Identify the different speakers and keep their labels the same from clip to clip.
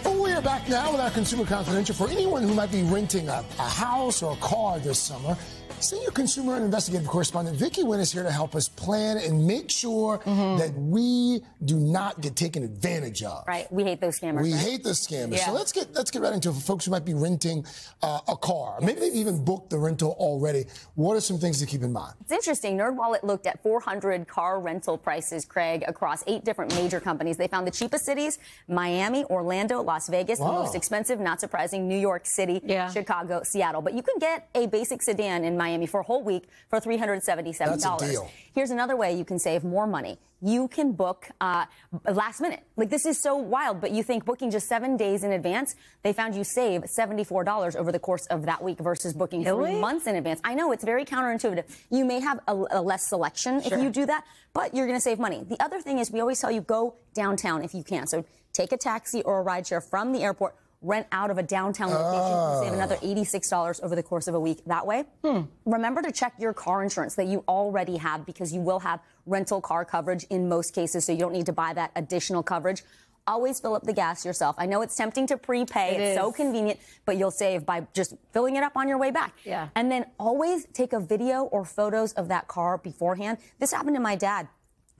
Speaker 1: Oh, we are back now with our Consumer Confidential. For anyone who might be renting a house or a car this summer, senior consumer and investigative correspondent Vicky Nguyen is here to help us plan and make sure that we do not get taken advantage of.
Speaker 2: Right. We hate those scammers.
Speaker 1: We hate the scammers.
Speaker 2: Yeah.
Speaker 1: So let's get right into it. For folks who might be renting a car, maybe they've even booked the rental already. What are some things to keep in mind?
Speaker 2: It's interesting. NerdWallet looked at 400 car rental prices, Craig, across 8 different major companies. They found the cheapest cities: Miami, Orlando, Las Vegas.
Speaker 1: Wow.
Speaker 2: The most expensive, not surprising, New York City, Chicago, Seattle. But you can get a basic sedan in Miami for a whole week for $377.
Speaker 1: That's a deal.
Speaker 2: Here's another way you can save more money. You can book last minute. Like, this is so wild, but you think booking just 7 days in advance, they found you save $74 over the course of that week versus booking 3 months in advance. I know, it's very counterintuitive. You may have a less selection if you do that, but you're going to save money. The other thing is, we always tell you, go downtown if you can. So take a taxi or a rideshare from the airport, rent out of a downtown location, you save another $86 over the course of a week that way. Remember to check your car insurance that you already have, because you will have rental car coverage in most cases, so you don't need to buy that additional coverage. Always fill up the gas yourself. I know it's tempting to prepay. It's so convenient, but you'll save by just filling it up on your way back. Yeah. And then always take a video or photos of that car beforehand. This happened to my dad.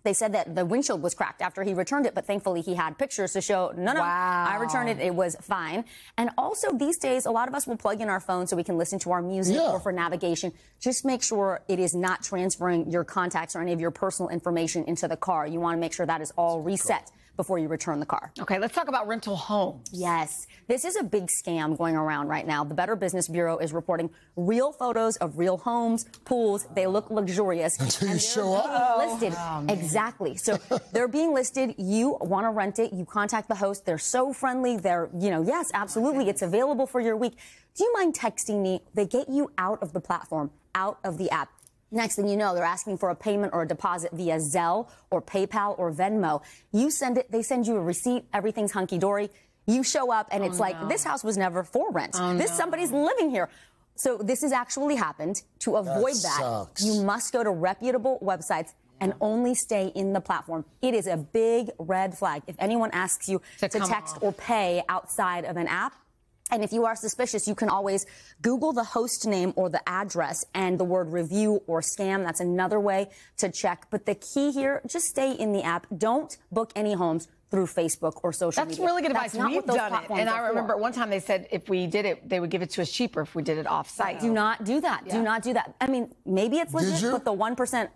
Speaker 2: They said that the windshield was cracked after he returned it, but thankfully he had pictures to show, no, I returned it, it was fine. And also these days, a lot of us will plug in our phone so we can listen to our music or for navigation. Just make sure it is not transferring your contacts or any of your personal information into the car. You want to make sure that is all reset before you return the car.
Speaker 3: Okay, let's talk about rental homes.
Speaker 2: Yes, this is a big scam going around right now. The Better Business Bureau is reporting real photos of real homes, pools. They look luxurious.
Speaker 1: Until you show up.
Speaker 2: Listed. Exactly. So they're being listed. You want to rent it. You contact the host. They're so friendly. They're, yes, absolutely. It's available for your week. Do you mind texting me? They get you out of the platform, out of the app. Next thing you know, they're asking for a payment or a deposit via Zelle or PayPal or Venmo. You send it, they send you a receipt, everything's hunky-dory. You show up and it's like, this house was never for rent. Somebody's living here. So this has actually happened. To avoid that, you must go to reputable websites and only stay in the platform. It is a big red flag if anyone asks you to text or pay outside of an app. And if you are suspicious, you can always Google the host name or the address and the word review or scam. That's another way to check. But the key here, just stay in the app. Don't book any homes through Facebook or social media.
Speaker 3: That's really good advice. We've done it. And I remember one time they said if we did it, they would give it to us cheaper if we did it off-site.
Speaker 2: Do not do that. Do not do that. I mean, maybe it's legit, but the 1%...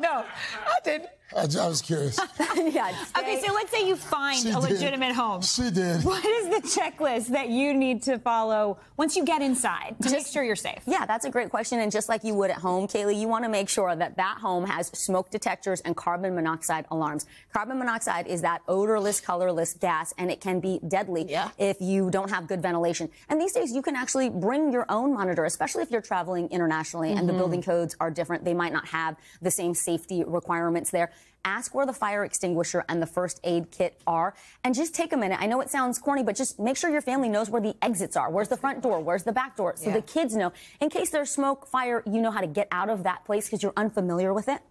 Speaker 3: No, I didn't.
Speaker 1: I was curious.
Speaker 4: Okay, so let's say you find a legitimate home.
Speaker 1: She did.
Speaker 4: What is the checklist that you need to follow once you get inside to make sure you're safe?
Speaker 2: Yeah, that's a great question. And just like you would at home, Kaylee, you want to make sure that that home has smoke detectors and carbon monoxide alarms. Carbon monoxide is that odorless, colorless gas, and it can be deadly if you don't have good ventilation. And these days, you can actually bring your own monitor, especially if you're traveling internationally and the building codes are different. They might not have the same safety requirements there. Ask where the fire extinguisher and the first aid kit are, and just take a minute. I know it sounds corny, but just make sure your family knows where the exits are. Where's the front door? Where's the back door? So the kids know. In case there's smoke, fire, you know how to get out of that place because you're unfamiliar with it.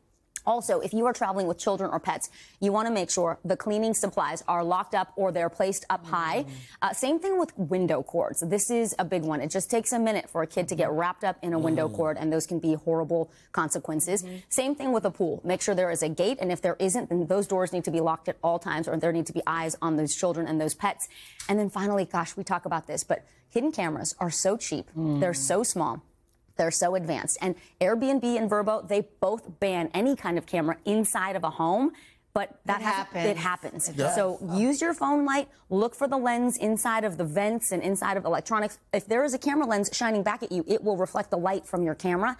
Speaker 2: Also, if you are traveling with children or pets, you want to make sure the cleaning supplies are locked up or they're placed up high. Same thing with window cords. This is a big one. It just takes a minute for a kid to get wrapped up in a window cord, and those can be horrible consequences. Same thing with a pool. Make sure there is a gate, and if there isn't, then those doors need to be locked at all times, or there need to be eyes on those children and those pets. And then finally, gosh, we talk about this, but hidden cameras are so cheap. They're so small. They're so advanced. And Airbnb and Vrbo, they both ban any kind of camera inside of a home. But that happens. So use your phone light, look for the lens inside of the vents and inside of electronics. If there is a camera lens shining back at you, it will reflect the light from your camera.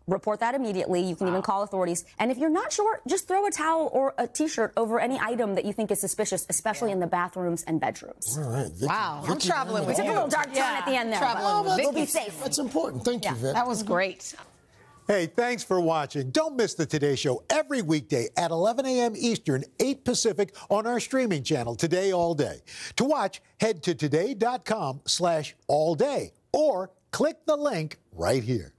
Speaker 2: Report that immediately. You can even call authorities. And if you're not sure, just throw a towel or a T-shirt over any item that you think is suspicious, especially in the bathrooms and bedrooms.
Speaker 1: All right, Vicky.
Speaker 3: Wow, I'm traveling with you.
Speaker 2: We took a little dark turn at the end there. But we'll be safe.
Speaker 1: That's important. Thank you, Vic.
Speaker 3: That was great.
Speaker 5: Hey, thanks for watching. Don't miss the Today Show every weekday at 11 a.m. Eastern, 8 Pacific on our streaming channel, Today All Day. To watch, head to today.com/allday or click the link right here.